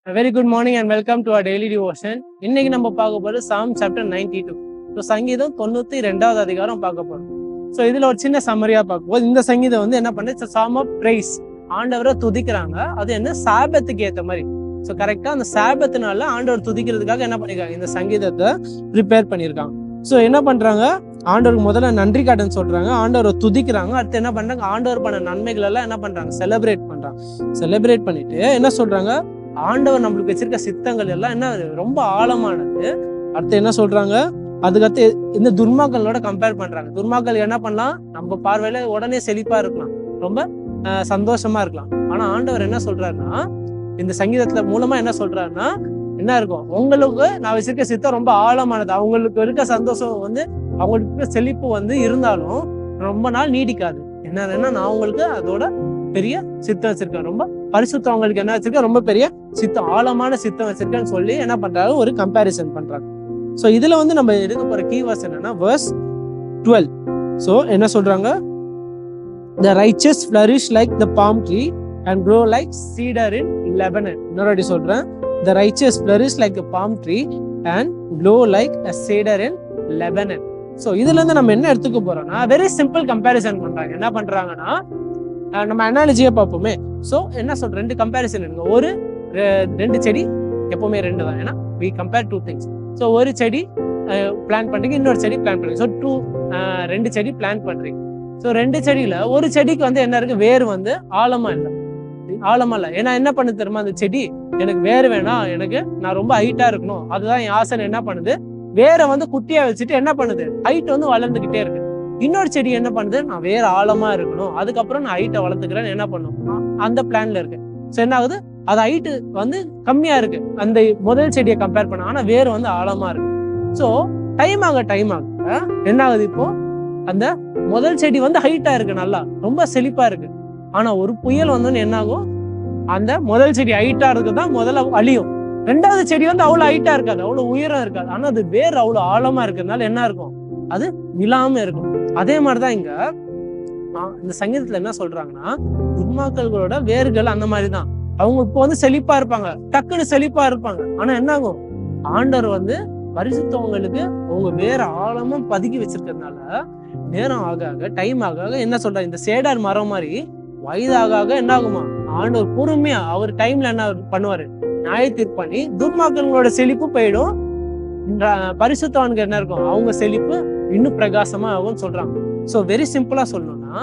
Very good morning and welcome to our daily devotion. இன்னைக்கு நம்ம பார்க்க போறது Psalm chapter 92. ஸோ சங்கீதம் 92வது அதிகாரம் பார்க்க போறோம். ஸோ இதுல ஒரு சின்ன சம்மரியா பார்க்கும்போது இந்த சங்கீதம் வந்து என்ன பண்ணுது, சாம் ஆஃப் பிரைஸ், ஆண்டவரை துதிக்கிறாங்க. அது என்ன, சாபத்துக்கு ஏற்ற மாதிரி. ஸோ கரெக்டா அந்த சாபத்தினால ஆண்டவர் துதிக்கிறதுக்காக என்ன பண்ணிருக்காங்க, இந்த சங்கீதத்தை ப்ரிப்பேர் பண்ணியிருக்காங்க. ஸோ என்ன பண்றாங்க, ஆண்டவருக்கு முதல்ல நன்றி காட்டுன்னு சொல்றாங்க, ஆண்டவரை துதிக்கிறாங்க. அடுத்து என்ன பண்றாங்க, ஆண்டவர் பண்ண நன்மைகள் எல்லாம் என்ன பண்றாங்க, செலிப்ரேட் பண்றாங்க. செலிப்ரேட் பண்ணிட்டு என்ன சொல்றாங்க, ஆண்டவர் நம்மளுக்கு வச்சிருக்க சித்தங்கள் எல்லாம் என்ன ரொம்ப ஆழமானது. அடுத்து என்ன சொல்றாங்க, அதுக்கடுத்து இந்த துர்மாக்களோட கம்பேர் பண்றாங்க. துர்மாக்கள் என்ன பண்ணலாம், நம்ம பார்வையில உடனே செழிப்பா இருக்கலாம், ரொம்ப சந்தோஷமா இருக்கலாம். ஆனா ஆண்டவர் என்ன சொல்றாருன்னா, இந்த சங்கீதத்துல மூலமா என்ன சொல்றாருன்னா, என்ன இருக்கும், உங்களுக்கு நான் வச்சிருக்க சித்தம் ரொம்ப ஆழமானது. அவங்களுக்கு இருக்க சந்தோஷம் வந்து, அவங்களுக்கு இருக்க செழிப்பு வந்து இருந்தாலும் ரொம்ப நாள் நீடிக்காது. என்னன்னா நான் உங்களுக்கு அதோட பெரிய சித்தம் வச்சிருக்கேன், ரொம்ப பரிசுத்தம் அவங்களுக்கு என்ன வச்சிருக்கேன், ரொம்ப பெரிய சித்தம், ஆழமான சித்தம் வச்சிருக்கேன்னு சொல்லி என்ன பண்றாரு, ஒரு கம்பேரிசன் பண்றாங்க. ஸோ இதுல வந்து நம்ம எடுக்க போற கீவர்ஸ் என்னன்னா verse 12. ஸோ என்ன சொல்றாங்க, the righteous flourish like the palm tree and grow like cedar in Lebanon. இன்னொரு சொல்றேன், the righteous flourish like a palm tree and grow like a cedar in Lebanon. So இதுல இருந்து நம்ம என்ன எடுத்துக்க போறோம்னா, வெரி சிம்பிள் கம்பேரிசன் பண்றாங்க. என்ன பண்றாங்கன்னா, நம்ம அனாலஜியா பார்ப்போமே. ஸோ என்ன சொல்ற, ரெண்டு கம்பேரிசன் இருக்கு. ஒரு ரெண்டு செடி எப்பவுமே ரெண்டு தான், ஏன்னா we compare two things. So ஒரு செடி பிளான் பண்றீங்க, இன்னொரு செடி பிளான் பண்றீங்க. ஸோ ரெண்டு செடி பிளான் பண்றீங்க. ஸோ ரெண்டு செடியில ஒரு செடிக்கு வந்து என்ன இருக்கு, வேர் வந்து ஆழமா இல்லை, ஆழமா இல்லை. ஏன்னா என்ன பண்ணு தெரியுமா, அந்த செடி எனக்கு வேர் வேணாம், எனக்கு நான் ரொம்ப ஹைட்டா இருக்கணும், அதுதான் என் ஆசைன்னு என்ன பண்ணுது, வேரை வந்து குட்டியா வச்சுட்டு என்ன பண்ணுது, ஹைட் வந்து வளர்ந்துகிட்டே இருக்கு. இன்னொரு செடி என்ன பண்ணுது, நான் வேற ஆழமா இருக்கணும், அதுக்கப்புறம் நான் ஹைட்டை வளர்த்துக்கிறேன்னு என்ன பண்ணும், அந்த பிளான்ல இருக்கு. ஸோ என்ன ஆகுது, அது ஹைட்டு வந்து கம்மியா இருக்கு அந்த முதல் செடியை கம்பேர் பண்ண, ஆனா வேர் வந்து ஆழமா இருக்கு. ஸோ டைம் ஆக என்ன ஆகுது, இப்போ அந்த முதல் செடி வந்து ஹைட்டா இருக்கு, நல்லா ரொம்ப செழிப்பா இருக்கு. ஆனா ஒரு புயல் வந்தோன்னு என்ன ஆகும், அந்த முதல் செடி ஹைட்டா இருக்குதான் முதல்ல அழியும். ரெண்டாவது செடி வந்து அவ்வளவு ஹைட்டா இருக்காது, அவ்வளவு உயரம் இருக்காது, ஆனா அது வேர் அவ்வளவு ஆழமா இருக்கிறதுனால என்ன இருக்கும், அது விழாம இருக்கும். அதே மாதிரிதான் இங்க இந்த சங்கீதத்துல என்ன சொல்றாங்கன்னா, துன்மாக்களோட வேர்கள் அந்த மாதிரிதான். அவங்க இப்போ வந்து செழிப்பா இருப்பாங்க, டக்குன்னு செழிப்பா இருப்பாங்க. ஆனா என்ன ஆகும், ஆண்டவர் வந்து பரிசுத்தவங்களுக்கு அவங்க வேற ஆழமா பதுக்கி வச்சிருக்கிறதுனால நேரம் ஆக டைம் ஆக என்ன சொல்றாரு, இந்த சேடார் மரம் மாதிரி வயதாக என்ன ஆகுமா, ஆண்டவர் பொறுமையா அவர் டைம்ல என்ன பண்ணுவாரு, நியாயத்தீர்ப்பு பண்ணி துன்மாக்களோட செழிப்பு போயிடும், பரிசுத்தவனுக்கு என்ன இருக்கும், அவங்க செழிப்பு இன்னும் பிரகாசமா ஆகும்னு சொல்றாங்க. ஸோ வெரி சிம்பிளா சொல்லணும்னா,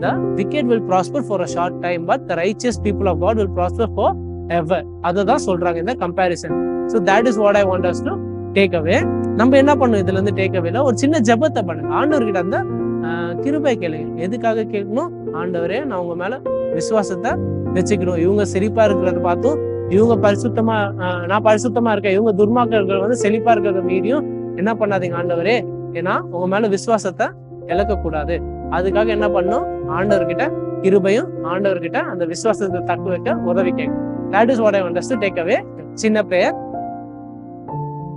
the wicked will prosper for a short time, but the righteous people of God will prosper for ever. அததான் சொல்றாங்க இந்த comparison. So that is what I want us to take away. நம்ம என்ன பண்ணணும், இதுல இருந்து டேக் அவேல ஒரு சின்ன ஜெபத்தை பண்ணுங்க, ஆண்டவர்கிட்ட அந்த கிருபை கேளுங்க. எதுக்காக கேட்கணும், ஆண்டவரே நான் உங்க மேல விசுவாசத்தை வச்சுக்கணும், இவங்க செழிப்பா இருக்கிறத பார்த்தும் இவங்க பரிசுத்தமா, நான் பரிசுத்தமா இருக்கேன், இவங்க துர்மாக்கள் வந்து செழிப்பா இருக்கிறத மீறியும் என்ன பண்ணாதீங்க ஆண்டவரே, ஏன்னா உங்க மேல விசுவாசத்தை இழக்க கூடாது. அதுக்காக என்ன பண்ணும், ஆண்டவர்கிட்ட கிருபையும் ஆண்டவர்கிட்ட அந்த விசுவாசத்தை தக்க வைக்க உதவி கேட்கும். That is what I want us to take away. சின்ன prayer.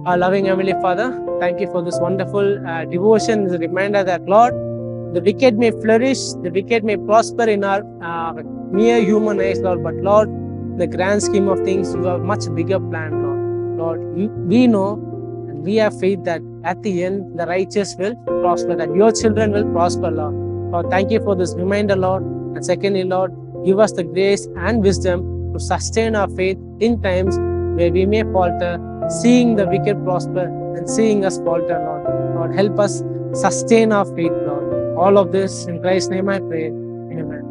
Our loving Heavenly Father, thank you for this wonderful devotion. It's a reminder that Lord, the wicked may flourish, the wicked may prosper in our mere human eyes, Lord, but Lord, the grand scheme of things, you have much bigger plan, Lord. Lord, we know and we have faith that at the end the righteous will prosper, that your children will prosper, Lord. Lord, thank you for this reminder, Lord. And secondly, Lord, give us the grace and wisdom to sustain our faith in times where we may falter, seeing the wicked prosper and seeing us falter, Lord. Lord, help us sustain our faith, Lord. All of this in Christ's name I pray. Amen.